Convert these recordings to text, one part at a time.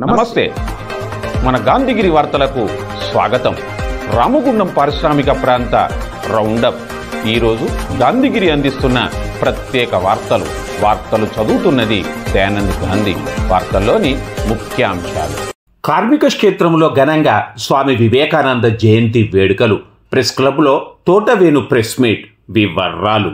నమస్తే. మన గాంధీగిరి వార్తలకు స్వాగతం. రామగుండం పారిశ్రామిక ప్రాంత రౌండప్. ఈరోజు గాంధీగిరి అందిస్తున్న ప్రత్యేక వార్తలు చదువుతున్నది దయానంద్ గాంధీ. వార్తల్లోని ముఖ్యాంశాలు. కార్మిక క్షేత్రంలో ఘనంగా స్వామి వివేకానంద జయంతి వేడుకలు. ప్రెస్ క్లబ్లో తోటవేణు ప్రెస్ మీట్. వివరాలు.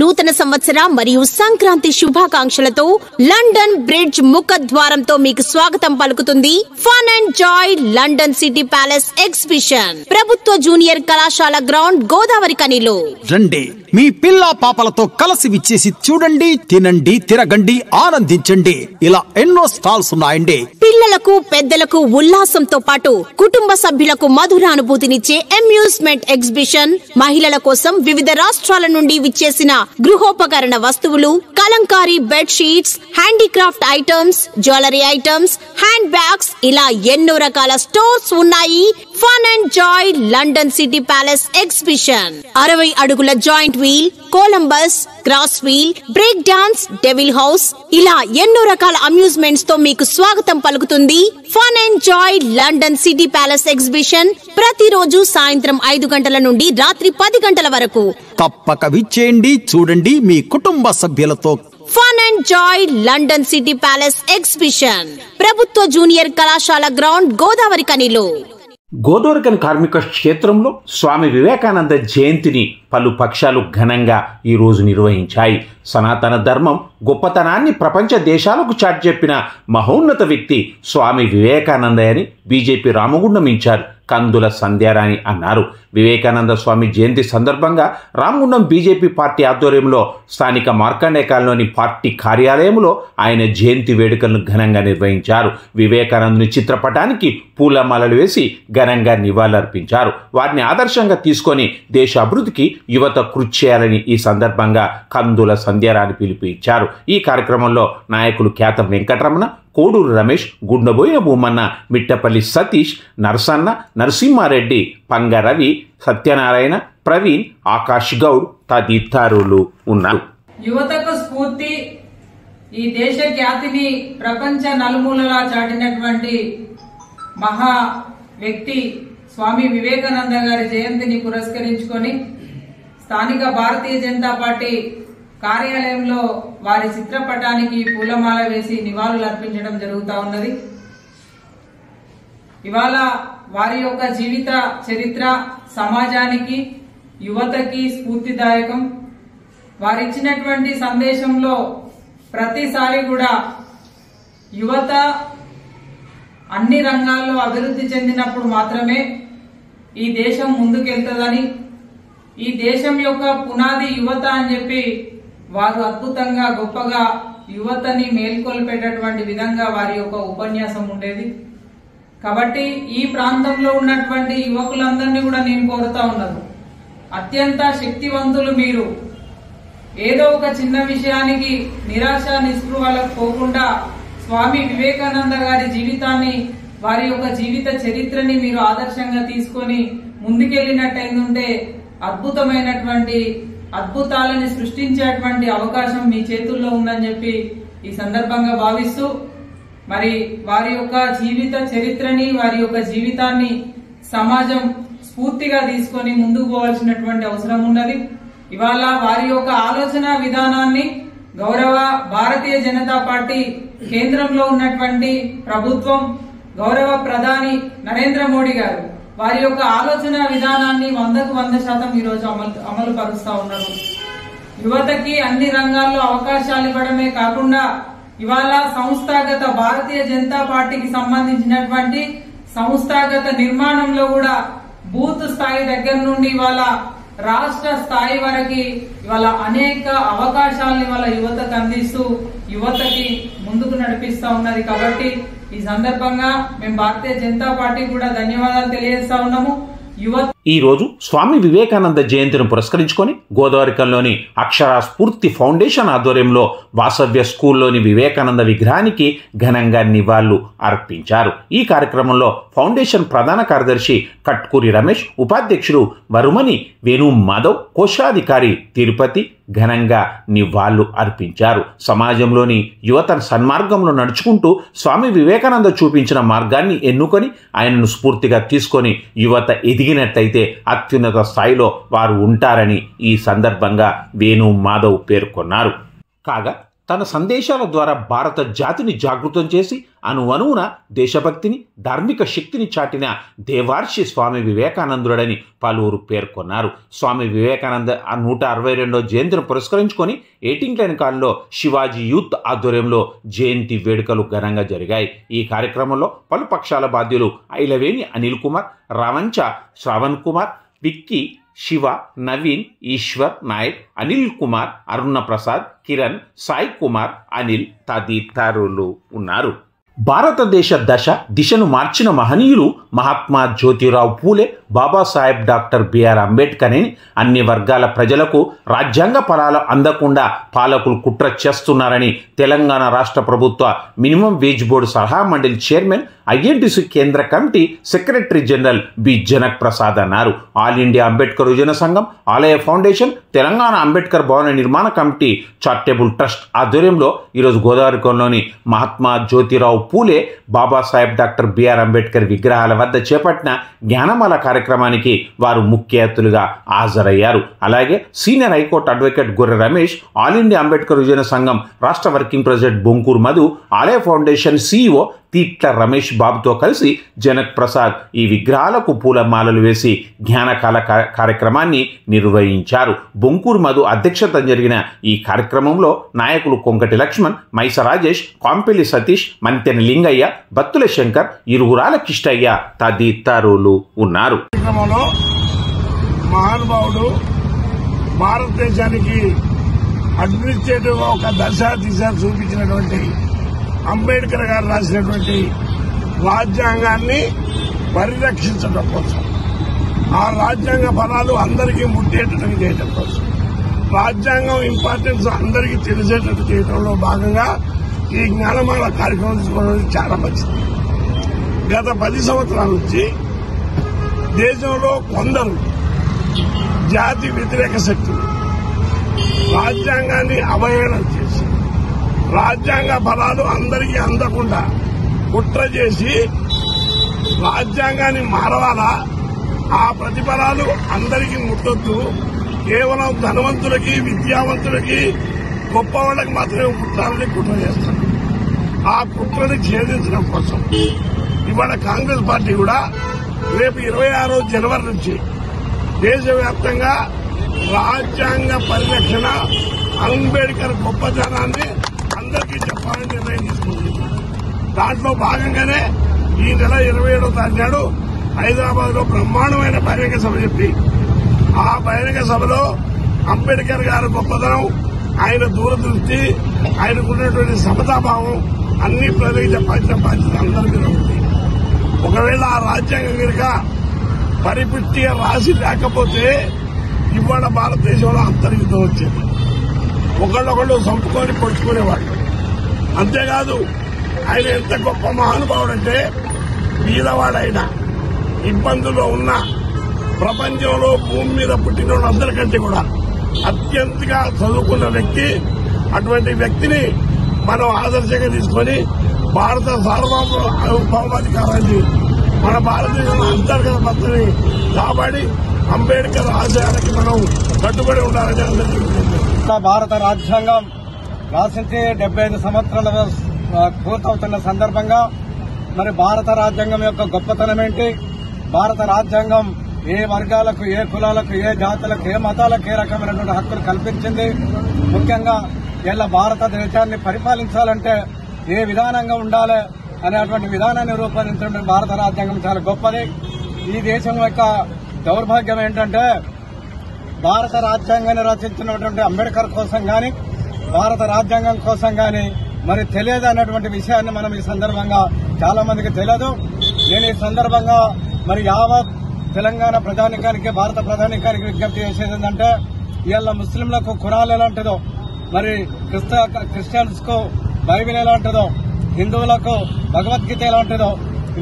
నూతన సంవత్సర మరియు సంక్రాంతి శుభాకాంక్షలతో లండన్ బ్రిడ్జ్ ముఖద్వారంతో మీకు స్వాగతం పలుకుతుంది fun and joy London city palace exhibition. ప్రభుత్వ జూనియర్ కళాశాల గ్రౌండ్, గోదావరి కనిలో. రండి, మీ పిల్ల పాపలతో కలిసి విచ్చేసి చూడండి, తినండి, తిరగండి, ఆనందించండి. ఇలా ఎన్నో స్టాల్స్ ఉన్నాయండి. పిల్లలకు పెద్దలకు ఉల్లాసంతో పాటు కుటుంబ సభ్యులకు మధుర అనుభూతినిచ్చే అమ్యూజ్మెంట్ ఎగ్జిబిషన్. మహిళల కోసం వివిధ రాష్ట్రాల నుండి విచ్చేసిన గృహోపకరణ వస్తువులు, Kalamkari bed sheets, handicraft items, jewellery items, hand bags, ఇలా ఎన్నో రకాల స్టోర్స్ ఉన్నాయి. Fun and joy London city palace exhibition. 60 అడుగుల giant wheel, Columbus, cross wheel, break dance, devil house, ఇలా ఎన్నో రకాల అమ్యూజ్మెంట్స్ తో మీకు స్వాగతం పలుకుతుంది fun and joy London city palace exhibition. ప్రతిరోజు సాయంత్రం 5 గంటల నుండి రాత్రి 10 గంటల వరకు. తప్పక విచ్చేయండి, చూడండి మీ కుటుంబ సభ్యులతో. Fun and joy London city palace exhibition. ప్రభుత్వ జూనియర్ కళాశాల గ్రౌండ్, గోదావరి కనిలో. గోదావరి కార్మిక క్షేత్రంలో స్వామి వివేకానంద జయంతిని పలు పక్షాలు ఘనంగా ఈరోజు నిర్వహించాయి. సనాతన ధర్మం గొప్పతనాన్ని ప్రపంచ దేశాలకు చాటి చెప్పిన మహోన్నత వ్యక్తి స్వామి వివేకానంద అని బీజేపీ రామగుండం ఇన్ఛార్జ్ కందుల సంధ్యారాణి అన్నారు. వివేకానంద స్వామి జయంతి సందర్భంగా రామగుండం బీజేపీ పార్టీ ఆధ్వర్యంలో స్థానిక మార్కండే కాలనీలోని పార్టీ కార్యాలయంలో ఆయన జయంతి వేడుకలను ఘనంగా నిర్వహించారు. వివేకానందుని చిత్రపటానికి పూలమాలలు వేసి ఘనంగా నివాళులర్పించారు. వారిని ఆదర్శంగా తీసుకొని దేశ అభివృద్ధికి యువత కృషి చేయాలని ఈ సందర్భంగా కందుల సంధ్యారాణి పిలుపు ఇచ్చారు. ఈ కార్యక్రమంలో నాయకులు ఖ్యాతం వెంకటరమణ, కోడూరు రమేష్, గుండబోయిన భూమన్న, మిట్టపల్లి సతీష్, నరసన్న, నరసింహారెడ్డి, పంగ రవి, సత్యనారాయణ, ప్రవీణ్, ఆకాష్ గౌడ్ తదితరులు ఉన్నారు. యువతకు స్ఫూర్తి, ఈ దేశ ఖ్యాతిని ప్రపంచ నలుమూలలా చాటినటువంటి మహా వ్యక్తి స్వామి వివేకానంద గారి జయంతిని పురస్కరించుకొని స్థానిక భారతీయ జనతా పార్టీ కార్యాలయంలో వారి చిత్రపటానికి పూలమాల వేసి నివాళులు అర్పించడం జరుగుతూ ఉన్నది. ఇవాళ వారి యొక్క జీవిత చరిత్ర సమాజానికి, యువతకి స్ఫూర్తిదాయకం. వారిచ్చినటువంటి సందేశంలో ప్రతిసారి కూడా యువత అన్ని రంగాల్లో అభివృద్ధి చెందినప్పుడు మాత్రమే ఈ దేశం ముందుకెళ్తుందని, ఈ దేశం యొక్క పునాది యువత అని చెప్పి వారు అద్భుతంగా గొప్పగా యువతని మేల్కొల్పేటటువంటి విధంగా వారి యొక్క ఉపన్యాసం ఉండేది. కాబట్టి ఈ ప్రాంతంలో ఉన్నటువంటి యువకులందరినీ కూడా నేను కోరుతా ఉన్నాను, అత్యంత శక్తివంతులు మీరు. ఏదో ఒక చిన్న విషయానికి నిరాశ నిస్పృహలకు పోకుండా స్వామి వివేకానంద గారి జీవితాన్ని, వారి యొక్క జీవిత చరిత్రని మీరు ఆదర్శంగా తీసుకొని ముందుకెళ్లినట్టయిందంటే అద్భుతమైనటువంటి అద్భుతాలని సృష్టించేటువంటి అవకాశం మీ చేతుల్లో ఉందని చెప్పి ఈ సందర్భంగా భావిస్తూ, మరి వారి యొక్క జీవిత చరిత్రని, వారి యొక్క జీవితాన్ని సమాజం స్ఫూర్తిగా తీసుకొని ముందుకు పోవాల్సినటువంటి అవసరం ఉన్నది. ఇవాళ వారి యొక్క ఆలోచన విధానాన్ని గౌరవ భారతీయ జనతా పార్టీ కేంద్రంలో ఉన్నటువంటి ప్రభుత్వం, గౌరవ ప్రధాని నరేంద్ర మోడీ గారు వారి యొక్క ఆలోచన విధానాన్ని 100కు 100% ఈరోజు అమలు పరుస్తా ఉన్నారు. యువతకి అన్ని రంగాల్లో అవకాశాలు ఇవ్వడమే కాకుండా ఇవాళ సంస్థాగత భారతీయ జనతా పార్టీకి సంబంధించినటువంటి సంస్థాగత నిర్మాణంలో కూడా బూత్ స్థాయి దగ్గర నుండి ఇవాళ రాష్ట్ర స్థాయి వరకు ఇవాళ అనేక అవకాశాలను ఇవాళ యువతకు అందిస్తూ యువతకి ముందుకు నడిపిస్తా ఉన్నది. కాబట్టి ఈ సందర్భంగా మేము భారతీయ జనతా పార్టీ కూడా ధన్యవాదాలు తెలియజేస్తా ఉన్నాము. యువత ఈ రోజు స్వామి వివేకానంద జయంతిని పురస్కరించుకొని గోదావరికంలోని అక్షర స్ఫూర్తి ఫౌండేషన్ ఆధ్వర్యంలో వాసవ్య స్కూల్లోని వివేకానంద విగ్రహానికి ఘనంగా నివాళులు అర్పించారు. ఈ కార్యక్రమంలో ఫౌండేషన్ ప్రధాన కార్యదర్శి కట్కూరి రమేష్, ఉపాధ్యక్షుడు వరుమని వేణు మాధవ్, కోశాధికారి తిరుపతి ఘనంగా నివాళులు అర్పించారు. సమాజంలోని యువత సన్మార్గంలో నడుచుకుంటూ స్వామి వివేకానంద చూపించిన మార్గాన్ని ఎన్నుకొని ఆయనను స్ఫూర్తిగా తీసుకొని యువత ఎదిగినట్లయితే అత్యున్నత స్థాయిలో వారు ఉంటారని ఈ సందర్భంగా వేణు మాధవ్ పేర్కొన్నారు. కాగా తన సందేశాల ద్వారా భారత జాతిని జాగృతం చేసి అణువణువున దేశభక్తిని, ధార్మిక శక్తిని చాటిన దేవార్షి స్వామి వివేకానందుడని పలువురు పేర్కొన్నారు. స్వామి వివేకానంద 162వ జయంతిని పురస్కరించుకొని ఎయిటింగ్లైన్ కాలనీలో శివాజీ యూత్ ఆధ్వర్యంలో జయంతి వేడుకలు ఘనంగా జరిగాయి. ఈ కార్యక్రమంలో పలు పక్షాల బాధ్యులు ఐలవేణి అనిల్ కుమార్, రావంచ శ్రావణ్ కుమార్, విక్కీ, శివ, నవీన్, ఈశ్వర్ నాయక్, అనిల్ కుమార్, అరుణ ప్రసాద్, కిరణ్, సాయి కుమార్, అనిల్ తదితరులు ఉన్నారు. భారతదేశ దిశను మార్చిన మహనీయులు మహాత్మా జ్యోతిరావు పూలే, బాబాసాహెబ్ డాక్టర్ బిఆర్ అంబేద్కర్ అని అన్ని వర్గాల ప్రజలకు రాజ్యాంగ ఫలాలు అందకుండా పాలకులు కుట్ర చేస్తున్నారని తెలంగాణ రాష్ట్ర ప్రభుత్వ మినిమం వేజ్ బోర్డు సలహా మండలి చైర్మన్, ఐఎన్టీసీ కేంద్ర కమిటీ secretary general B Janak Prasad అన్నారు. ఆల్ ఇండియా అంబేద్కర్ యువజన సంఘం, ఆలయ ఫౌండేషన్, తెలంగాణ అంబేద్కర్ భవన నిర్మాణ కమిటీ చారిటబుల్ ట్రస్ట్ ఆధ్వర్యంలో ఈరోజు గోదావరికంలోని మహాత్మా జ్యోతిరావు పూలే, బాబాసాహెబ్ డాక్టర్ బిఆర్ అంబేద్కర్ విగ్రహాల వద్ద చేపట్టిన జ్ఞానమాల కార్యక్రమానికి వారు ముఖ్య అతిథులుగా హాజరయ్యారు. అలాగే సీనియర్ హైకోర్టు అడ్వకేట్ గొర్రె రమేష్, ఆల్ ఇండియా అంబేద్కర్ యువజన సంఘం రాష్ట్ర వర్కింగ్ ప్రెసిడెంట్ బొంకూరు మధు, ఆలయ ఫౌండేషన్ సిఇఓ తీట్ల రమేష్ బాబుతో కలిసి జనక్ ప్రసాద్ ఈ విగ్రహాలకు పూలమాలలు వేసి జ్ఞానకాల కార్యక్రమాన్ని నిర్వహించారు. బొంకూరు మధు అధ్యక్షత జరిగిన ఈ కార్యక్రమంలో నాయకులు కొంకటి లక్ష్మణ్, మైస రాజేష్, కాంపెల్లి సతీష్, మంతెన లింగయ్య, బత్తుల శంకర్, ఇరుగురాల కిష్టయ్య తదితరులు ఉన్నారు. మహానుభావుడు భారతదేశానికి అడ్మినిస్ట్రేటివ్ ఒక దిశ చూపించినటువంటి అంబేద్కర్ గారు రాసినటువంటి రాజ్యాంగాన్ని పరిరక్షించడం కోసం, ఆ రాజ్యాంగ ఫలాలు అందరికీ ముట్టేటట్టు చేయడం కోసం, రాజ్యాంగం ఇంపార్టెన్స్ అందరికీ తెలిసేటట్టు చేయడంలో భాగంగా ఈ జ్ఞానమాల కార్యక్రమం తీసుకోవడం చాలా మంచిది. గత 10 సంవత్సరాల నుంచి దేశంలో కొందరు జాతి వ్యతిరేక శక్తులు రాజ్యాంగాన్ని అవహేళన చేసి రాజ్యాంగ ఫలాలు అందరికీ అందకుండా కుట్ర చేసి రాజ్యాంగాన్ని మారవాలా, ఆ ప్రతిఫలాలు అందరికీ ముట్టొద్దు, కేవలం ధనవంతులకి, విద్యావంతులకి, గొప్ప వాళ్ళకి మాత్రమే కుట్రాలని కుట్ర చేస్తారు. ఆ కుట్రని ఛేదించడం కోసం ఇవాళ కాంగ్రెస్ పార్టీ కూడా రేపు 26 జనవరి నుంచి దేశవ్యాప్తంగా రాజ్యాంగ పరిరక్షణ, అంబేద్కర్ గొప్పతనాన్ని అందరికీ చెప్పాలని నిర్ణయం తీసుకుంటుంది. దాంట్లో భాగంగానే ఈ నెల 27వ తారీఖు నాడు హైదరాబాద్ లో బ్రహ్మాండమైన బహిరంగ సభ చెప్పి, ఆ బహిరంగ సభలో అంబేద్కర్ గారి గొప్పతనం, ఆయన దూరదృష్టి, ఆయనకున్నటువంటి సమతాభావం అన్ని ప్రజలకు చెప్పాల్సిన బాధ్యత అందరి మీద ఉంది. ఒకవేళ ఆ రాజ్యాంగం కనుక పరిపుష్టిగా రాసి లేకపోతే ఇవాళ భారతదేశంలో అంతర్యుద్ధం వచ్చేది. ఒకళ్ళొకళ్ళు చంపుకొని పొడుచుకునేవాళ్ళు. అంతేకాదు ఆయన ఎంత గొప్ప మహానుభావుడంటే, బీదవాడైనా ఇబ్బందుల్లో ఉన్న ప్రపంచంలో భూమి మీద పుట్టిన వాళ్ళందరికంటే కూడా అత్యంతగా చదువుకున్న వ్యక్తి. అటువంటి వ్యక్తిని మనం ఆదర్శంగా తీసుకొని భారత సార్వభౌమాధికారాన్ని, మన భారతదేశంలో అంతర్గత భద్రతని కాపాడి అంబేద్కర్ ఆశయాలకి మనం కట్టుబడి ఉండాలని భారత రాజ్యాంగం రాసించే 75 సంవత్సరాల పూర్తవుతున్న సందర్భంగా మరి భారత రాజ్యాంగం యొక్క గొప్పతనం ఏంటి, భారత రాజ్యాంగం ఏ వర్గాలకు, ఏ కులాలకు, ఏ జాతులకు, ఏ మతాలకు ఏ రకమైనటువంటి హక్కులు కల్పించింది, ముఖ్యంగా ఇలా భారతదేశాన్ని పరిపాలించాలంటే ఏ విధానంగా ఉండాలి అనేటువంటి విధానాన్ని రూపొందించడం భారత రాజ్యాంగం చాలా గొప్పది. ఈ దేశం యొక్క దౌర్భాగ్యం ఏంటంటే భారత రాజ్యాంగాన్ని రచించినటువంటి అంబేద్కర్ కోసం గాని, భారత రాజ్యాంగం కోసం గాని మరి తెలియదు అన్నటువంటి విషయాన్ని మనం ఈ సందర్భంగా చాలా మందికి తెలియదు. నేను ఈ సందర్భంగా మరి యావత్ తెలంగాణ ప్రధానికానికి, భారత ప్రధానికానికి విజ్ఞప్తి చేసేది ఏంటంటే, ఇవాళ ముస్లింలకు ఖురాన్ ఎలాంటిదో, మరి క్రిస్టియన్స్ కు బైబిల్ ఎలాంటిదో, హిందువులకు భగవద్గీత ఎలాంటిదో,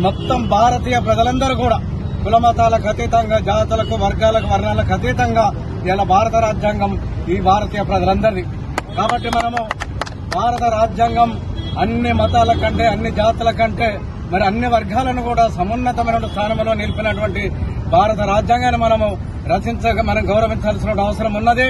మొత్తం భారతీయ ప్రజలందరూ కూడా కులమతాలకు అతీతంగా, జాతులకు, వర్గాలకు, వర్ణాలకు అతీతంగా ఇలా భారత రాజ్యాంగం ఈ భారతీయ ప్రజలందరిది. కాబట్టి మనము భారత రాజ్యాంగం అన్ని మతాల కంటే, అన్ని జాతుల కంటే, మరి అన్ని వర్గాలను కూడా సమున్నతమైన స్థానంలో నిలిపినటువంటి భారత రాజ్యాంగాన్ని మనం గౌరవించాల్సిన అవసరం ఉన్నది.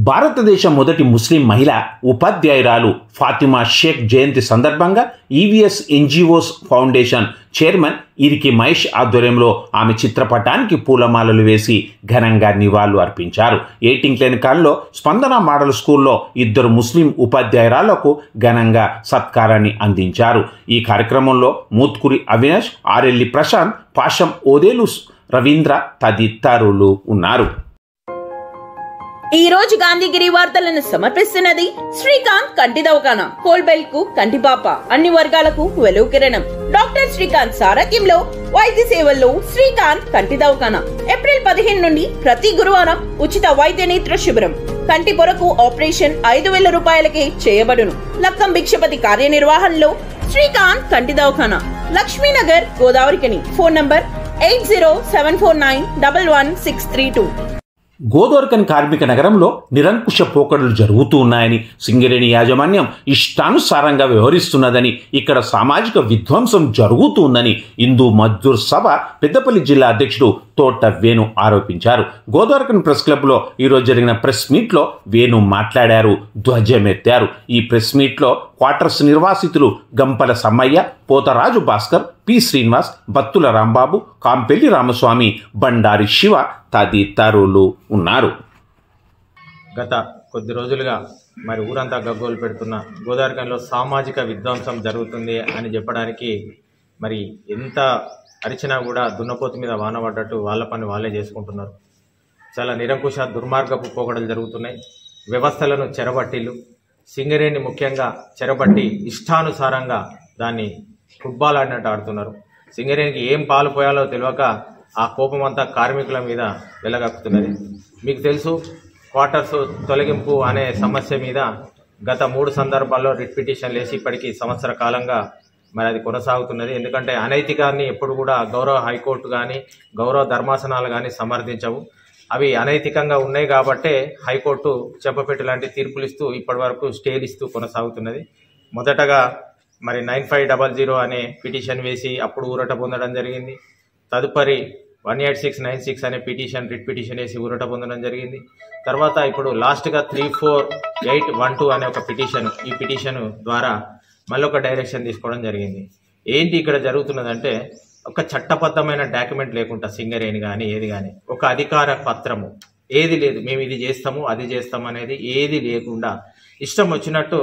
భారతదేశం మొదటి ముస్లిం మహిళ ఉపాధ్యాయురాలు ఫాతిమా షేక్ జయంతి సందర్భంగా EVS NGOs foundation chairman Iriki Mahesh ఆధ్వర్యంలో ఆమె చిత్రపటానికి పూలమాలలు వేసి ఘనంగా నివాళులు అర్పించారు. ఏటింగ్లేని కాలంలో స్పందన మోడల్ స్కూల్లో 2 ముస్లిం ఉపాధ్యాయురాలకు ఘనంగా సత్కారాన్ని అందించారు. ఈ కార్యక్రమంలో మూత్కూరి అవినాష్, ఆరెల్లి ప్రశాంత్, పాషం ఓదేలు రవీంద్ర తదితరులు ఉన్నారు. ఈ రోజు గాంధీగిరి వార్తలను సమర్పిస్తున్నది శ్రీకాంత్ కంటి దవాఖానా. హోల్బెల్ కు కంటిపాప, అన్ని వర్గాలకు వెలుగు కిరణం. డాక్టర్ శ్రీకాంత్ సారథ్యంలో వైద్య సేవల్లో శ్రీకాంత్ కంటి దవాఖానా. ఏప్రిల్ 15 నుండి ప్రతి గురువారం ఉచిత వైద్య నేత్ర శిబిరం. కంటి పొరకు ఆపరేషన్ 5,000 రూపాయలకే చేయబడును. లక్కం భిక్షపతి కార్యనిర్వహణలో శ్రీకాంత్ కంటి దవాఖానా, లక్ష్మీనగర్, గోదావరికని. Phone number 8074911632. గోదావరికని కార్మిక నగరంలో నిరంకుశ పోకడలు జరుగుతూ ఉన్నాయని, సింగరేణి యాజమాన్యం ఇష్టానుసారంగా వ్యవహరిస్తున్నదని, ఇక్కడ సామాజిక విధ్వంసం జరుగుతుందని హిందూ మజ్దూర్ సభ పెద్దపల్లి జిల్లా అధ్యక్షుడు తోట వేణు ఆరోపించారు. గోదావరికని ప్రెస్ క్లబ్లో ఈరోజు జరిగిన ప్రెస్ మీట్లో వేణు మాట్లాడారు, ధ్వజమెత్తారు. ఈ ప్రెస్ మీట్లో క్వార్టర్స్ నిర్వాసితులు గంపల సమ్మయ్య, పోతరాజు భాస్కర్, పి శ్రీనివాస్, బత్తుల రాంబాబు, కాంపెల్లి రామస్వామి, బండారి శివ తదితరులు ఉన్నారు. గత కొద్ది రోజులుగా మరి ఊరంతా గగ్గోలు పెడుతున్న గోదావరికనిలో సామాజిక విధ్వంసం జరుగుతుంది అని చెప్పడానికి మరి ఎంత అరిచినా కూడా దున్నపోతు మీద వాన పడ్డట్టు వాళ్ళ పని వాళ్ళే చేసుకుంటున్నారు. చాలా నిరంకుశ దుర్మార్గపు పోకడలు జరుగుతున్నాయి. వ్యవస్థలను చెరబట్టిలు, సింగరేణి ముఖ్యంగా చెరబట్టి ఇష్టానుసారంగా దాన్ని ఫుట్బాల్ ఆడినట్టు ఆడుతున్నారు. సింగరేణికి ఏం పాలు పోయాలో తెలియక ఆ కోపం అంతా కార్మికుల మీద వెలగక్కుతున్నది. మీకు తెలుసు, క్వార్టర్స్ తొలగింపు అనే సమస్య మీద గత 3 సందర్భాల్లో రిట్ పిటిషన్లు వేసి ఇప్పటికీ సంవత్సర కాలంగా మరి అది కొనసాగుతున్నది. ఎందుకంటే అనైతికాన్ని ఎప్పుడు కూడా గౌరవ హైకోర్టు కానీ గౌరవ ధర్మాసనాలు కానీ సమర్థించవు. అవి అనైతికంగా ఉన్నాయి కాబట్టే హైకోర్టు చెంపపెట్టు లాంటి తీర్పులు ఇస్తూ ఇప్పటి వరకు స్టేలు ఇస్తూ కొనసాగుతున్నది. మొదటగా మరి 9500 అనే పిటిషన్ వేసి అప్పుడు ఊరట పొందడం జరిగింది. తదుపరి 18696 అనే పిటిషన్, రిట్ పిటిషన్ వేసి ఊరట పొందడం జరిగింది. తర్వాత ఇప్పుడు లాస్ట్గా 34812 అనే ఒక పిటిషన్, ఈ పిటిషన్ ద్వారా మళ్ళీ ఒక డైరెక్షన్ తీసుకోవడం జరిగింది. ఏంటి ఇక్కడ జరుగుతున్నదంటే, ఒక చట్టబద్ధమైన డాక్యుమెంట్ లేకుండా సింగరేణి కానీ ఏది కానీ ఒక అధికార పత్రము ఏది లేదు, మేము ఇది చేస్తాము అది చేస్తాము అనేది ఏది లేకుండా ఇష్టం వచ్చినట్టు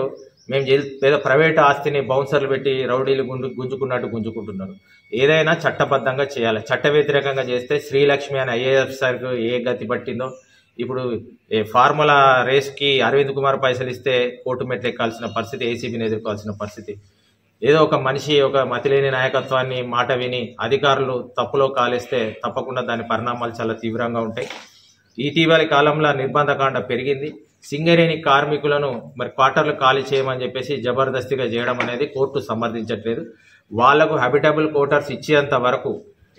మేము లేదా ప్రైవేట్ ఆస్తిని బౌన్సర్లు పెట్టి రౌడీలు గుంజుకున్నట్టు గుంజుకుంటున్నారు. ఏదైనా చట్టబద్ధంగా చేయాలి. చట్ట వ్యతిరేకంగా చేస్తే శ్రీలక్ష్మి అనే ఐఏఎఫ్ఆర్కు ఏ గతి పట్టిందో, ఇప్పుడు ఫార్ములా రేస్కి అరవింద్ కుమార్ పైసలు ఇస్తే కోర్టు మెట్లు ఎక్కాల్సిన పరిస్థితి, ఏసీబీని ఎదుర్కోవాల్సిన పరిస్థితి. ఏదో ఒక మనిషి ఒక మతిలేని నాయకత్వాన్ని మాట విని అధికారులు తప్పులో కాలేస్తే తప్పకుండా దాని పరిణామాలు చాలా తీవ్రంగా ఉంటాయి. ఇటీవలి కాలంలో నిర్బంధకాండ పెరిగింది. సింగరేణి కార్మికులను మరి క్వార్టర్లు ఖాళీ చేయమని చెప్పేసి జబర్దస్తిగా చేయడం అనేది కోర్టు సమర్థించట్లేదు. వాళ్లకు హ్యాబిటబుల్ క్వార్టర్స్ ఇచ్చేంత వరకు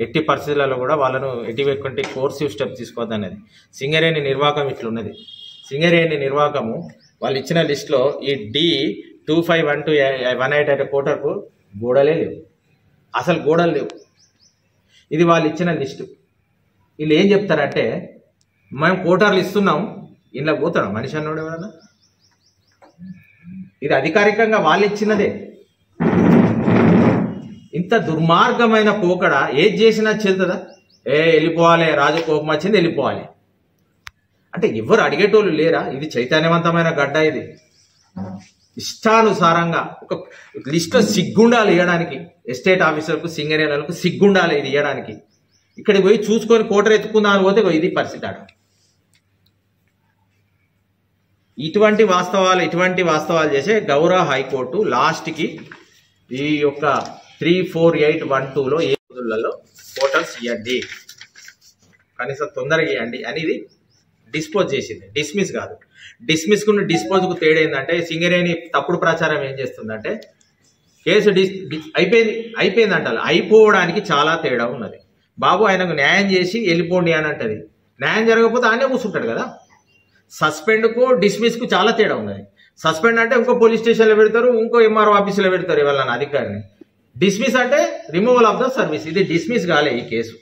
ఎట్టి పరిస్థితులలో కూడా వాళ్ళను ఎటువంటి కోర్సివ్ స్టెప్ తీసుకోవద్దనేది సింగరేణి నిర్వాహకం ఇట్లున్నది. సింగరేణి నిర్వాహకము వాళ్ళు ఇచ్చిన లిస్టులో ఈ D251218 అనే క్వార్టర్కు గోడలే లేవు, అసలు గోడలు లేవు. ఇది వాళ్ళు ఇచ్చిన లిస్టు. వీళ్ళు ఏం చెప్తారంటే, మేము క్వార్టర్లు ఇస్తున్నాం, ఇలా పోతాడు మనిషి అన్నాడు ఎవరన్నా? ఇది అధికారికంగా వాళ్ళు ఇచ్చినదే. ఇంత దుర్మార్గమైన పోకడ ఏది చేసినా చెల్తుందా? వెళ్ళిపోవాలి, రాజు కోపం వచ్చింది వెళ్ళిపోవాలి అంటే ఎవరు అడిగేటోళ్ళు లేరా? ఇది చైతన్యవంతమైన గడ్డ. ఇది ఇష్టానుసారంగా ఒక లిస్టులో సిగ్గుండాలి ఇవ్వడానికి. ఎస్టేట్ ఆఫీసర్కు సింగరేణులకు సిగ్గుండాలి ఇది ఇవ్వడానికి. ఇక్కడికి పోయి చూసుకొని కోటర్ ఎత్తుకుందామని పోతే ఇది పరిస్థితి ఆడ. ఇటువంటి వాస్తవాలు చేసే గౌరవ హైకోర్టు లాస్ట్కి ఈ యొక్క 34812లో ఏ రోజులలో కోటర్స్ ఇవ్వండి, కనీసం తొందరగా ఇవ్వండి అనేది డిస్పోజ్ చేసింది. డిస్మిస్ కాదు. డిస్మిస్కు డిస్పోజ్కు తేడా ఏంటంటే సింగరేణి తప్పుడు ప్రచారం ఏం చేస్తుందంటే కేసు అయిపోయింది అంటారు. అయిపోవడానికి చాలా తేడా ఉన్నది. బాబు ఆయనకు న్యాయం చేసి వెళ్ళిపోండి అని అంటది. న్యాయం జరగకపోతే ఆయనే కూర్చుంటాడు కదా. సస్పెండ్కు డిస్మిస్కు చాలా తేడా ఉన్నది. సస్పెండ్ అంటే ఇంకో పోలీస్ స్టేషన్లో పెడతారు, ఇంకో ఎంఆర్ఓ ఆఫీసులో పెడతారు ఇవాళ అధికారిని. డిస్మిస్ అంటే రిమూవల్ ఆఫ్ ద సర్వీస్. ఇది డిస్మిస్ కాలే ఈ కేసు.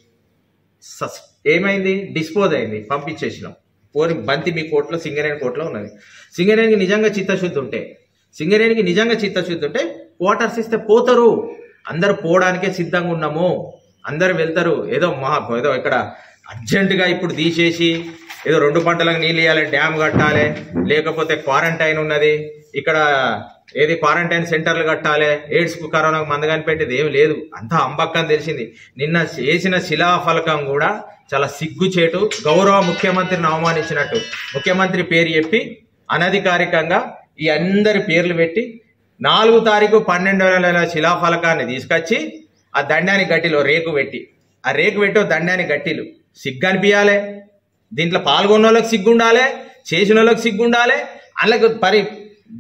ఏమైంది? డిస్పోజ్ అయింది, పంపించేసినాం. పోరి బంతి మీ కోర్టులో, సింగరేణి కోర్టులో ఉన్నది. సింగరేణికి నిజంగా చిత్తశుద్ధి ఉంటే క్వార్టర్స్ ఇస్తే పోతారు. అందరు పోవడానికే సిద్ధంగా ఉన్నాము, అందరు వెళ్తారు. ఏదో ఇక్కడ అర్జెంటుగా ఇప్పుడు తీసేసి ఏదో 2 పంటలకు నీళ్ళు ఇవ్వాలి, డ్యామ్ కట్టాలి, లేకపోతే క్వారంటైన్ ఉన్నది, ఇక్కడ ఏది క్వారంటైన్ సెంటర్లు కట్టాలి, ఎయిడ్స్కు కరోనాకు మందు కనిపెట్టేది ఏం లేదు. అంతా అంబక్కని తెలిసింది. నిన్న చేసిన శిలాఫలకం కూడా చాలా సిగ్గుచేటు. గౌరవ ముఖ్యమంత్రిని అవమానించినట్టు ముఖ్యమంత్రి పేరు చెప్పి అనధికారికంగా ఈ అందరి పేర్లు పెట్టి 4 తారీఖు 12 శిలాఫలకాన్ని తీసుకొచ్చి ఆ దండానికి గట్టిలో రేకు పెట్టి దండానికి గట్టిలు సిగ్గు అనిపించాలి. దీంట్లో పాల్గొన్న వాళ్ళకి సిగ్గుండాలి, చేసిన వాళ్ళకి సిగ్గుండాలి. అందులో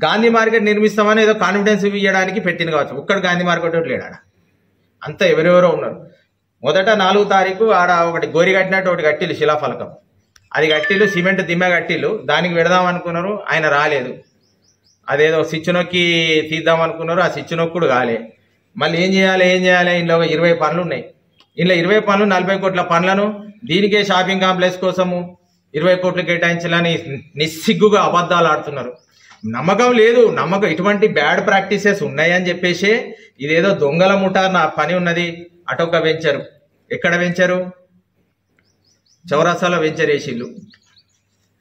గాంధీ మార్కెట్ నిర్మిస్తామని ఏదో కాన్ఫిడెన్స్ ఇవ్వడానికి పెట్టింది కావచ్చు. ఒక్కడు గాంధీ మార్కెట్ లేడా? అంతా ఎవరెవరో ఉన్నారు. మొదట 4 తారీఖు ఆడ ఒకటి గోరి కట్టినట్టు ఒకటి గట్టిలు శిలాఫలకం, అది గట్టిలు సిమెంట్ దిమ్మె గట్టిలు, దానికి పెడదాం అనుకున్నారు, ఆయన రాలేదు. అదేదో స్విచ్ నొక్కి తీద్దాం అనుకున్నారు, ఆ స్విచ్ నొక్కుడు కాలే. మళ్ళీ ఏం చేయాలి ఇంట్లో 20 పనులు ఉన్నాయి. ఇంట్లో 20 పనులు 40 కోట్ల పనులను దీనికే షాపింగ్ కాంప్లెక్స్ కోసము 20 కోట్లు కేటాయించాలని నిస్సిగ్గుగా అబద్ధాలు ఆడుతున్నారు. నమ్మకం లేదు. ఇటువంటి బ్యాడ్ ప్రాక్టీసెస్ ఉన్నాయని చెప్పేసి ఇదేదో దొంగల ముఠా నా పని ఉన్నది. అటొక్క వెంచరు, ఎక్కడ వెంచరు? చౌరస్తాలో వెంచర్ వేసిళ్ళు.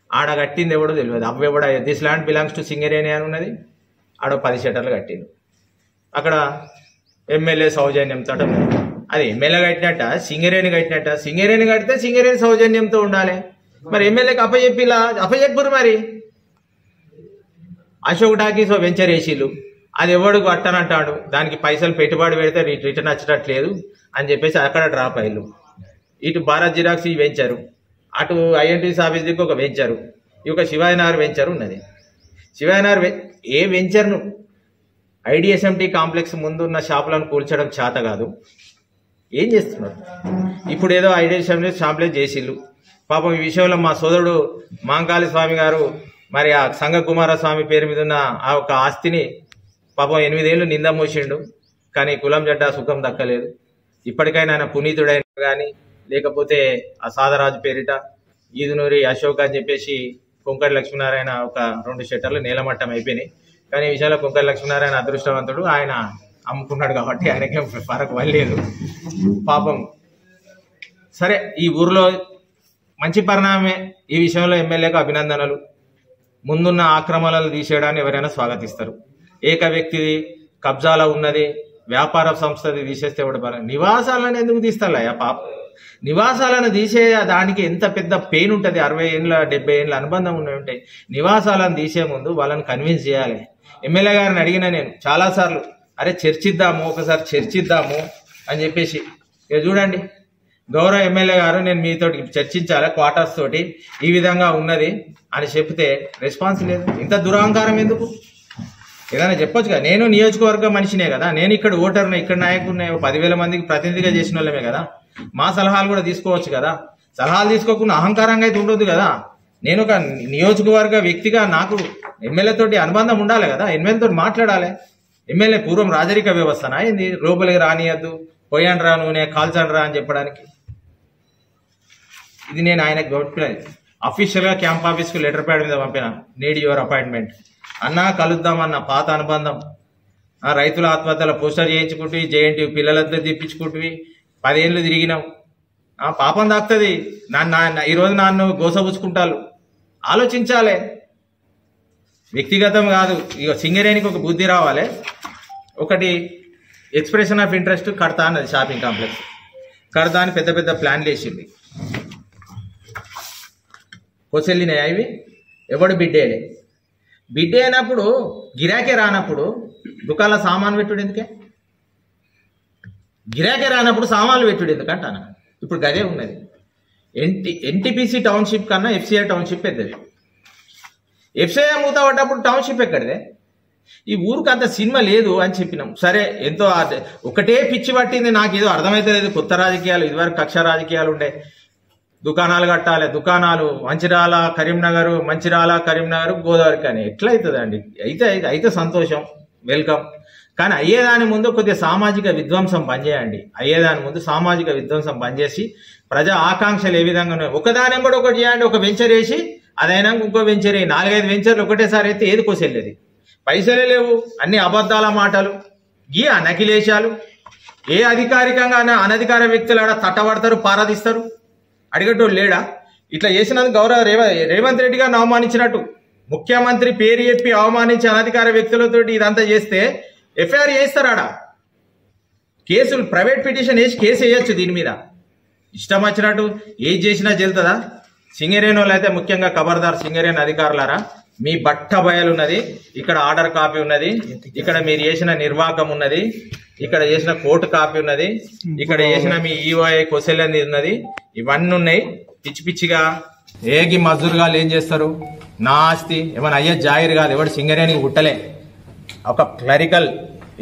ఆడ కట్టింది ఎవడో తెలియదు. అవ్వెవడ this land belongs to Singareni అని ఉన్నది. ఆడ 10 షట్టర్లు కట్టిండు. అక్కడ ఎమ్మెల్యే సౌజన్యంతో అది ఎమ్మెల్యే కట్టినట్ట, సింగరేణి కట్టినట్ట. సింగరేణి కడితే సింగరేణి సౌజన్యంతో ఉండాలి. మరి ఎమ్మెల్యేకి అప్పచెప్పురు. మరి అశోక్ టాకీస్ వెంచర్ వేసిళ్ళు, అది ఎవడు కట్టనంటాడు. దానికి పైసలు పెట్టుబడి పెడితే రిటర్న్ వచ్చేటట్లేదు అని చెప్పేసి అక్కడ డ్రాప్ అయ్యారు. ఇటు భారత్ జిరాక్స్ ఈ వెంచరు, అటు ఐఎన్టీసీ ఆఫీస్ దిక్కు ఒక వెంచరు, ఈ ఒక శివాజీనగర్ వెంచర్ ఉన్నది. శివాజీనగర్ ఏ వెంచర్ను ఐడిఎస్ఎంటీ కాంప్లెక్స్ ముందున్న షాపులను కూల్చడం చేత కాదు. ఏం చేస్తున్నారు? ఇప్పుడు ఏదో ఐడిఎస్ఎంటీ కాంప్లెక్స్ చేసిళ్ళు. పాపం ఈ విషయంలో మా సోదరుడు మాంకాళి స్వామి గారు మరి ఆ సంఘ కుమారస్వామి పేరు మీద ఉన్న ఆ ఒక ఆస్తిని పాపం 8 ఏళ్ళు నింద మోసిండు. కానీ కులం జడ్డ సుఖం దక్కలేదు. ఇప్పటికైనా ఆయన పునీతుడైన కానీ లేకపోతే ఆ సాదరాజు పేరిట ఈదునూరి అశోక్ అని చెప్పేసి కొంకటి లక్ష్మీనారాయణ ఒక 2 షట్టర్లు నేలమట్టం అయిపోయినాయి. కానీ ఈ విషయంలో కొంకటి లక్ష్మీనారాయణ అదృష్టవంతుడు, ఆయన అమ్ముకున్నాడు కాబట్టి ఆయనకేం ఫరక్ వల్లేదు పాపం. సరే, ఈ ఊర్లో మంచి పరిణామమే. ఈ విషయంలో ఎమ్మెల్యేకు అభినందనలు. ముందున్న ఆక్రమణలు తీసేయడాన్ని ఎవరైనా స్వాగతిస్తారు. ఏక వ్యక్తిది కబ్జాలో ఉన్నది వ్యాపార సంస్థది తీసేస్తే ఎవడు నివాసాలను ఎందుకు తీస్తారయ్యా? పాప నివాసాలను తీసే దానికి ఎంత పెద్ద పెయిన్ ఉంటుంది. 60 ఏళ్ళ 70 ఏళ్ళ అనుబంధం ఉంటాయి. నివాసాలను తీసే ముందు వాళ్ళని కన్విన్స్ చేయాలి. ఎమ్మెల్యే గారిని అడిగిన నేను చాలాసార్లు, అరే ఒకసారి చర్చిద్దాము అని చెప్పేసి. ఇక చూడండి, గౌరవ ఎమ్మెల్యే గారు నేను మీతో చర్చించాలి, క్వార్టర్స్ తోటి ఈ విధంగా ఉన్నది అని చెప్తే రెస్పాన్స్ లేదు. ఇంత దురహంకారం ఎందుకు? ఏదైనా చెప్పొచ్చు కదా. నేను నియోజకవర్గ మనిషినే కదా, నేను ఇక్కడ ఓటర్ని, ఇక్కడ నాయకుడిని, 10,000 మందికి ప్రతినిధిగా చేసిన వాళ్ళమే కదా. మా సలహాలు కూడా తీసుకోవచ్చు కదా. సలహాలు తీసుకోకుండా అహంకారంగా అయితే ఉండొద్దు కదా. నేను ఒక నియోజకవర్గ వ్యక్తిగా నాకు ఎమ్మెల్యేతోటి అనుబంధం ఉండాలి కదా. ఎమ్మెల్యేతో మాట్లాడాలి. ఎమ్మెల్యే పూర్వం రాజరిక వ్యవస్థనా ఏంది? లోపలికి రానియద్దు, పోయాను రా నూనె కాల్చండి రా అని చెప్పడానికి. ఇది నేను ఆయనకు అఫీషియల్గా క్యాంప్ ఆఫీస్కి లెటర్ ప్యాడ్ మీద పంపిన, నీడ్ యువర్ అపాయింట్మెంట్ అన్నా, కలుద్దామన్న పాత అనుబంధం. రైతుల ఆత్మహత్యల పోస్టర్ చేయించుకుంటూ జేఎన్టీ పిల్లలతో తిప్పించుకుంటూ 10 ఏళ్ళు తిరిగినాం. పాపం దాక్తుంది. ఈరోజు నన్ను గోసపుచ్చుకుంటారు. ఆలోచించాలి, వ్యక్తిగతం కాదు. ఇక సింగరేణికి ఒక బుద్ధి రావాలి. ఒకటి ఎక్స్ప్రెషన్ ఆఫ్ ఇంట్రెస్ట్ కడతా అన్నది షాపింగ్ కాంప్లెక్స్. కడతా అని పెద్ద పెద్ద ప్లాన్లు వేసింది. కొసెళ్ళినాయి అవి. ఎవడు బిడ్డేలే. బిడ్డే అయినప్పుడు గిరాకే రానప్పుడు దుకాణంలో సామాను పెట్టుడు ఎందుకే? గిరాకే రానప్పుడు సామాన్లు పెట్టుడు ఎందుకంటాను. ఇప్పుడు గదే ఉన్నది. ఎన్టీపీసీ టౌన్షిప్ కన్నా ఎఫ్సీఐ టౌన్షిప్ పెద్దది. ఎఫ్సీఐ మూతపడ్డప్పుడు టౌన్షిప్ ఎక్కడిదే? ఈ ఊరికి అంత సినిమా లేదు అని చెప్పినాం. సరే, ఎంతో ఒకటే పిచ్చి పట్టింది, నాకు ఏదో అర్థమైతే లేదు. కొత్త రాజకీయాలు, ఇదివరకు కక్ష రాజకీయాలు ఉండే, దుకాణాలు కట్టాలి, దుకాణాలు మంచిర్యాల కరీంనగర్ గోదావరికి అని ఎట్లయితుందండి? అయితే సంతోషం, వెల్కమ్. కానీ అయ్యేదాని ముందు కొద్దిగా సామాజిక విధ్వంసం పనిచేయండి. అయ్యేదాని ముందు సామాజిక విధ్వంసం పనిచేసి ప్రజా ఆకాంక్షలు ఏ విధంగా ఉన్నాయి ఒకదాని కూడా ఒకటి చేయండి. ఒక వెంచర్ వేసి అదైనా ఇంకో వెంచర్, 4-5 వెంచర్లు ఒకటేసారి అయితే ఏది కోసెళ్ళేది? పైసలే లేవు, అన్ని అబద్ధాల మాటలు, ఈ నకిలేశాలు. ఏ అధికారికంగా అనధికార వ్యక్తులు ఆడ తట్టబడతారు, పారాదిస్తారు. అడిగేటోళ్ళు లేడా? ఇట్లా చేసినందుకు గౌరవ రేవంత్ రెడ్డి గారిని అవమానించినట్టు, ముఖ్యమంత్రి పేరు చెప్పి అవమానించి అనధికార వ్యక్తులతో ఇదంతా చేస్తే ఎఫ్ఐఆర్ చేస్తారాడా? కేసులు ప్రైవేట్ పిటిషన్ వేసి కేసు వేయచ్చు. దీని మీద ఇష్టం వచ్చినట్టు ఏది చేసినా చెల్తుందా? సింగరేణి వాళ్ళు అయితే ముఖ్యంగా ఖబర్దార్, సింగరేణి అధికారులారా, మీ బట్ట బయలున్నది. ఇక్కడ ఆర్డర్ కాపీ ఉన్నది, ఇక్కడ మీరు చేసిన నిర్వాహకం ఉన్నది, ఇక్కడ చేసిన కోర్టు కాపీ ఉన్నది, ఇక్కడ చేసిన మీ ఈఓఐ క్వశ్చన్ ఉన్నది, ఇవన్నీ ఉన్నాయి. పిచ్చి పిచ్చిగా ఏగి మజూరుగాలు ఏం చేస్తారు? నా ఆస్తి ఏమైనా అయ్యే జాగిరి కాదు, ఎవడు సింగరేణికి పుట్టలే. ఒక క్లరికల్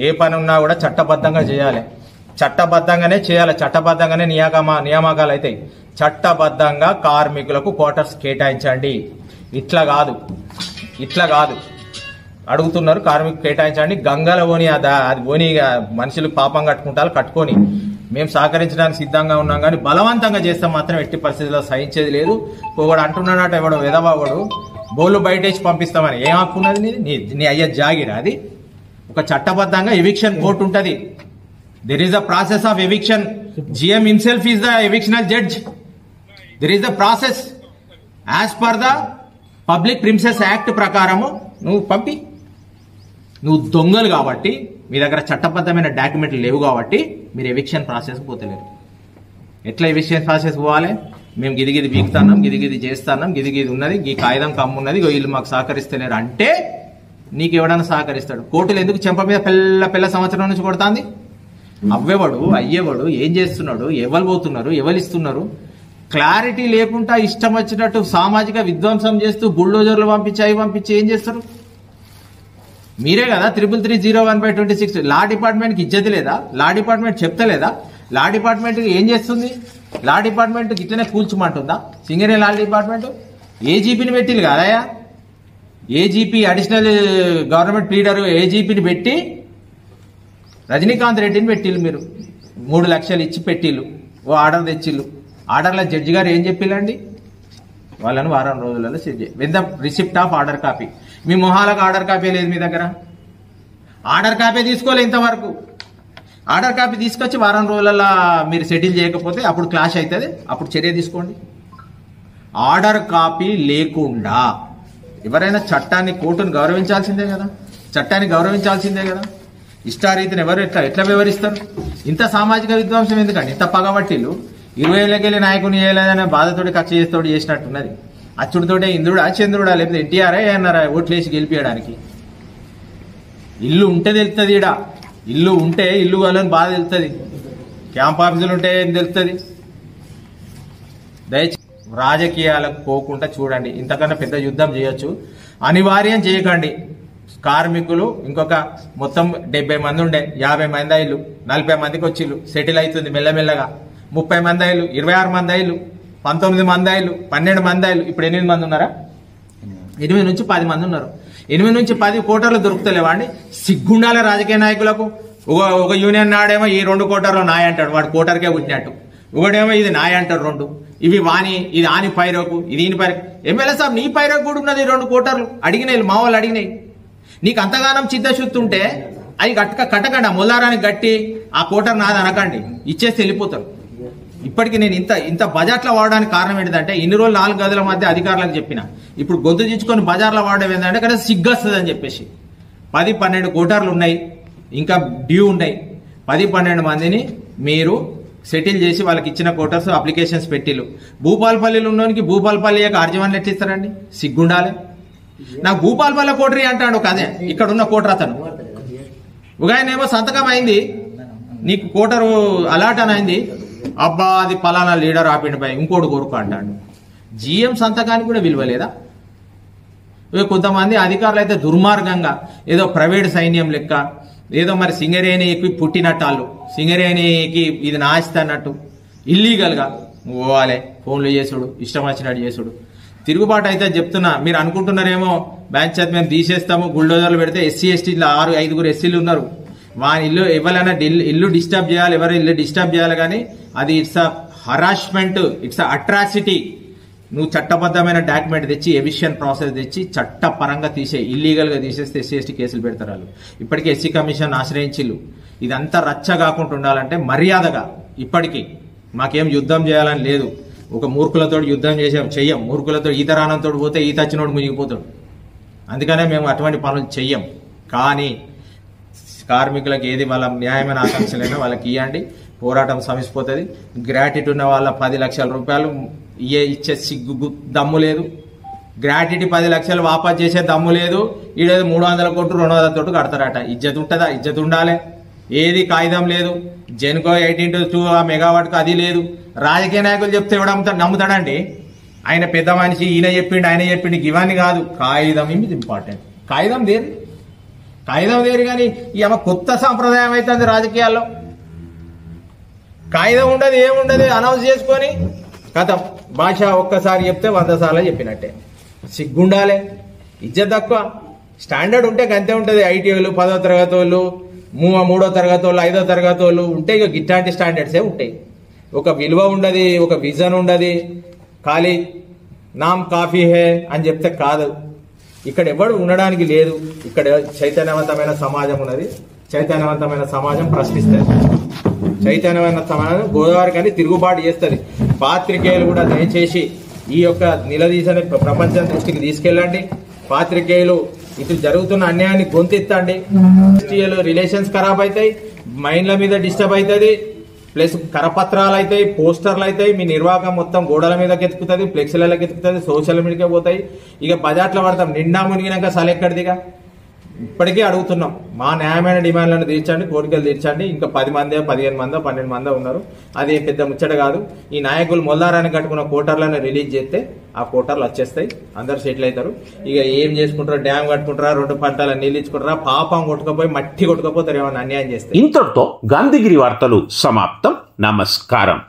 ఏ పని ఉన్నా కూడా చట్టబద్ధంగా చేయాలి, చట్టబద్ధంగానే చేయాలి, చట్టబద్ధంగానే నియామకాలు అవుతాయి. చట్టబద్ధంగా కార్మికులకు క్వార్టర్స్ కేటాయించండి. ఇట్లా కాదు అడుగుతున్నారు, కార్మికులు కేటాయించండి. గంగల ఓని అది ఓని మనుషులు పాపం కట్టుకొని మేము సహకరించడానికి సిద్ధంగా ఉన్నాం, కానీ బలవంతంగా చేస్తే మాత్రం ఎట్టి పరిస్థితుల్లో సహించేది లేదు. ఒకడు అంటున్నాడట, ఎవడో విధవాడు బోళ్ళు బయటేసి పంపిస్తామని. ఏం హక్కున్నది నీ అయ్యే జాగిరా అది? ఒక చట్టబద్ధంగా ఎవిక్షన్ కోర్టు ఉంటుంది. There is the process of eviction. GM himself is the evictional judge. There is the process as per the public premises act ప్రకారము నువ్వు పంపి. నువ్వు దొంగలు కాబట్టి, మీ దగ్గర చట్టబద్ధమైన డాక్యుమెంట్లు లేవు కాబట్టి మీరు ఎవిక్షన్ ప్రాసెస్కి పోతలేరు. ఎట్లా ఎవిక్షన్ ప్రాసెస్ పోవాలి? మేము గిదిగిది బీకుతున్నాం, గిదిగిది చేస్తున్నాం, గిదిగిది ఉన్నది, ఈ కాగితం కమ్మున్నది, వీళ్ళు మాకు సహకరిస్తలేరు అంటే నీకు ఎవడన్నా సహకరిస్తాడు? కోర్టులు ఎందుకు చెంప మీద పిల్ల సంవత్సరం నుంచి కొడుతుంది? అవ్వేవాడు అయ్యేవాడు ఏం చేస్తున్నాడు, ఎవరు పోతున్నారు, ఎవరు ఇస్తున్నారు, క్లారిటీ లేకుండా ఇష్టం వచ్చినట్టు సామాజిక విధ్వంసం చేస్తూ బుల్డోజర్లు పంపించి ఏం చేస్తారు? మీరే కదా 33301/26 లా డిపార్ట్మెంట్కి ఇజ్జతి లేదా? Law department చెప్తలేదా? లా డిపార్ట్మెంట్ ఏం చేస్తుంది? లా డిపార్ట్మెంట్ ఇట్లనే కూల్చుమంటుందా సింగరేణి లా డిపార్ట్మెంట్? ఏజీపీని పెట్టిలు కాదయా, ఏజీపీ అడిషనల్ గవర్నమెంట్ లీడర్ ఏజీపీని పెట్టి రజనీకాంత్ రెడ్డిని పెట్టిళ్ళు. మీరు 3 లక్షలు ఇచ్చి పెట్టిళ్ళు, ఓ ఆర్డర్ తెచ్చిళ్ళు. ఆర్డర్లో జడ్జి గారు ఏం చెప్పిల్లండి? వాళ్ళని వారం రోజులలో with the receipt of order copy. మీ మొహాలకు ఆర్డర్ కాపీ లేదు మీ దగ్గర. ఆర్డర్ కాపీ తీసుకోలే ఇంతవరకు. ఆర్డర్ కాపీ తీసుకొచ్చి వారం రోజులలో మీరు సెటిల్ చేయకపోతే అప్పుడు క్లాష్ అవుతుంది, అప్పుడు చర్య తీసుకోండి. ఆర్డర్ కాపీ లేకుండా ఎవరైనా చట్టాన్ని, కోర్టును గౌరవించాల్సిందే కదా, చట్టాన్ని గౌరవించాల్సిందే కదా. ఇష్టారీతిని ఎవరు ఎట్లా వివరిస్తారు? ఇంత సామాజిక విధ్వంసం ఎందుకండి? ఇంత పగబట్టిలు 20 ఏళ్ళకెళ్ళి నాయకుని చేయలేదనే బాధతోటి కక్ష చేసినట్టున్నది. అచ్చుడితోటే ఇంద్రుడా చంద్రుడా, లేకపోతే ఎన్టీఆర్ అన్నారా ఓట్లేసి గెలిపించడానికి? ఇల్లు ఉంటే తెలుస్తుంది. ఈడ ఇల్లు ఉంటే ఇల్లు వాళ్ళని బాధ తెలుస్తుంది, క్యాంప్ ఆఫీసులు ఉంటే ఏం తెలుస్తుంది? దయచేసి రాజకీయాలకు పోకుండా చూడండి. ఇంతకన్నా పెద్ద యుద్ధం చేయొచ్చు, అనివార్యం చేయకండి. కార్మికులు ఇంకొక మొత్తం 70 మంది ఉండే, 50 మంది అయ్యిలు, 40 మందికి వచ్చిళ్ళు, సెటిల్ అవుతుంది మెల్లమెల్లగా. 30 మంది అయ్యిలు, 26 మంది అయ్యిలు, 19 మంది అయ్యిలు, 12 మంది అయ్యిలు, ఇప్పుడు 8 మంది ఉన్నారా? 8 నుంచి 10 మంది ఉన్నారు. 8 నుంచి 10 కోటర్లు దొరుకుతలేవా అండి? సిగ్గుండాలే రాజకీయ నాయకులకు. ఒక యూనియన్ నాడేమో ఈ 2 కోటర్లు నాయ అంటాడు, వాడు కోటర్కే పుట్టినట్టు. ఒకడేమో ఇది నాయ అంటాడు 2, ఇవి వాణి, ఇది ఆని పైరోకు, ఇది ఈని పైరకు. ఎమ్మెల్యే సాబ్ నీ పైరోకు కూడా ఉన్నది 2 కోటర్లు. అడిగినాయి, మా వాళ్ళు అడిగినాయి. నీకు అంతగానం చిత్తశుద్ధి ఉంటే అవి కట్టకండి, మొల్లారానికి గట్టి ఆ కోటర్ నాది అనకండి, ఇచ్చేసి వెళ్ళిపోతారు. ఇప్పటికీ నేను ఇంత బజార్లో వాడడానికి కారణం ఏంటంటే, ఇన్ని రోజులు 4 గదుల మధ్య అధికారులకు చెప్పిన, ఇప్పుడు గొంతు దించుకొని బజార్లో వాడడం ఏంటంటే కదా సిగ్గొస్తుంది అని చెప్పేసి. 10-12 కోటర్లు ఉన్నాయి, ఇంకా డ్యూ ఉన్నాయి. 10-12 మందిని మీరు సెటిల్ చేసి వాళ్ళకి ఇచ్చిన కోటర్స్ అప్లికేషన్స్ పెట్టిళ్ళు. భూపాలపల్లిలో ఉన్నోనికి భూపాలపల్లి యొక్క అర్జీవన్లు ఎట్లిస్తారండి? సిగ్గుండాలి. నాకు భూపాలపల్లి కోటరీ అంటాడు ఒక అదే ఇక్కడ ఉన్న కోటర్ అతను. ఒక ఆయన ఏమో సంతకం అయింది, నీకు కోటరు అలాట్ అని అయింది, అబ్బా అది పలానా లీడర్ ఆపిండిపై ఇంకోటి కోరుకు అంటాడు. జీఎం సంతకానికి కూడా విలువ లేదా? కొంతమంది అధికారులు అయితే దుర్మార్గంగా ఏదో ప్రైవేట్ సైన్యం లెక్క ఏదో మరి సింగరేణికి పుట్టినట్టు సింగరేణికి ఇది నాశిస్తన్నట్టు ఇల్లీగల్గా పోవాలి, ఫోన్లు చేసుడు, ఇష్టం వచ్చినట్టు చేసుడు. తిరుగుబాటు అయితే చెప్తున్నా. మీరు అనుకుంటున్నారేమో పంచాయత్ మేము తీసేస్తాము, బుల్డోజర్లు పెడితే ఎస్సీ ఎస్టీలో 6-5 ఎస్సీలు ఉన్నారు, వాని ఇల్లు ఎవరైనా ఇల్లు డిస్టర్బ్ చేయాలి, ఎవరి ఇల్లు డిస్టర్బ్ చేయాలి. కానీ అది it's a harassment, it's a atrocity. నువ్వు చట్టబద్ధమైన డాక్యుమెంట్ తెచ్చి ఎవిషన్ ప్రాసెస్ తెచ్చి చట్టపరంగా ఇల్లీగల్గా తీసేస్తే ఎస్సీ ఎస్టీ కేసులు పెడతారు వాళ్ళు. ఇప్పటికీ ఎస్సీ కమిషన్ ఆశ్రయించిల్లు. ఇదంతా రచ్చ కాకుండా ఉండాలంటే మర్యాదగా, ఇప్పటికీ మాకేం యుద్ధం చేయాలని లేదు, ఒక మూర్ఖులతో యుద్ధం చెయ్యం. మూర్ఖులతో ఈత రానంతో పోతే ఈత వచ్చినోడు మునిగిపోతాడు. అందుకనే మేము అటువంటి పనులు చెయ్యం. కానీ కార్మికులకు ఏది వాళ్ళ న్యాయమైన ఆకాంక్షలైనా వాళ్ళకి ఇవ్వండి, పోరాటం సమిసిపోతుంది. గ్రాట్యుటీ ఉన్న వాళ్ళ 10 లక్షల రూపాయలు ఇచ్చే సిగ్గు దమ్ము లేదు, గ్రాట్యుటీ 10 లక్షలు వాపస్ చేసే దమ్ము లేదు. ఈడేదో 300 కోట్లు 200 తోటి కడతారట. ఇజ్జత్ ఉంటుందా? ఇజ్జత్ ఉండాలి. ఏది కాగితం లేదు. జెన్కో 18-2 మెగావాట్కు అది లేదు. రాజకీయ నాయకులు చెప్తే ఎవడ నమ్ముతాడండి? ఆయన పెద్ద మనిషి, ఈయన చెప్పిండు ఇవన్నీ కాదు. కాగితం ఇది ఇంపార్టెంట్. కాగితం దేరి కానీ ఇక కొత్త సంప్రదాయం అవుతుంది రాజకీయాల్లో. కాగితం ఉండదు, ఏముండదు, అనౌన్స్ చేసుకొని కథం. భాష ఒక్కసారి చెప్తే 100 సార్లు చెప్పినట్టే. సిగ్గుండాలి, ఇజ్జత్ తక్కువ. స్టాండర్డ్ ఉంటే గంతే ఉంటుంది. ఐటీ వాళ్ళు 10వ తరగతి వాళ్ళు, 3వ తరగతి వాళ్ళు, 5వ తరగతి వాళ్ళు ఉంటే ఇక గిట్లాంటి స్టాండర్డ్సే ఉంటాయి. ఒక విలువ ఉండదు, ఒక విజన్ ఉండదు. ఖాళీ నామ్ కాఫీ హే అని చెప్తే కాదు. ఇక్కడ ఎవడు ఉండడానికి లేదు. ఇక్కడ చైతన్యవంతమైన సమాజం ఉన్నది. చైతన్యవంతమైన సమాజం ప్రశ్నిస్తుంది. చైతన్యమైన సమాజం గోదావరి కానీ తిరుగుబాటు చేస్తుంది. పాత్రికేయులు కూడా దయచేసి ఈ యొక్క నిలదీసని ప్రపంచం దృష్టికి తీసుకెళ్ళండి. పాత్రికేయులు ఇటు జరుగుతున్న అన్యాయాన్ని గొంతెత్తండి. రిలేషన్స్ ఖరాబ్ అవుతాయి, మైండ్ల మీద డిస్టర్బ్ అవుతుంది, ప్లస్ కరపత్రాలు అవుతాయి, పోస్టర్లు అవుతాయి, మీ నిర్వాహకం మొత్తం గోడల మీద ఎత్తుకుతుంది, ఫ్లెక్సీలకు ఎత్తుకుతుంది, సోషల్ మీడియాకే పోతాయి. ఇక బజార్లో పడతాం. నిండా మునిగినాక సలెక్కడిదిగా. ఇప్పటికే అడుగుతున్నాం, మా న్యాయమైన డిమాండ్లను తీర్చండి, కోరికలు తీర్చండి. ఇంకా 10 మంది 15 మంది 12 మంది ఉన్నారు. అది పెద్ద ముచ్చట కాదు. ఈ నాయకులు మొల్లారాన్ని కట్టుకున్న కోటర్లను రిలీజ్ చేస్తే ఆ కోటర్లు వచ్చేస్తాయి, అందరు సెటిల్ అవుతారు. ఇక ఏం చేసుకుంటారా? డ్యామ్ కట్టుకుంటారా? 2 పంటల నీళ్ళు ఇచ్చుకుంటారా? పాపం కొట్టుకపోయి మట్టి కొట్టుకపోతారు ఏమన్నా అన్యాయం చేస్తే. ఇంతటితో గాంధీగిరి వార్తలు సమాప్తం. నమస్కారం.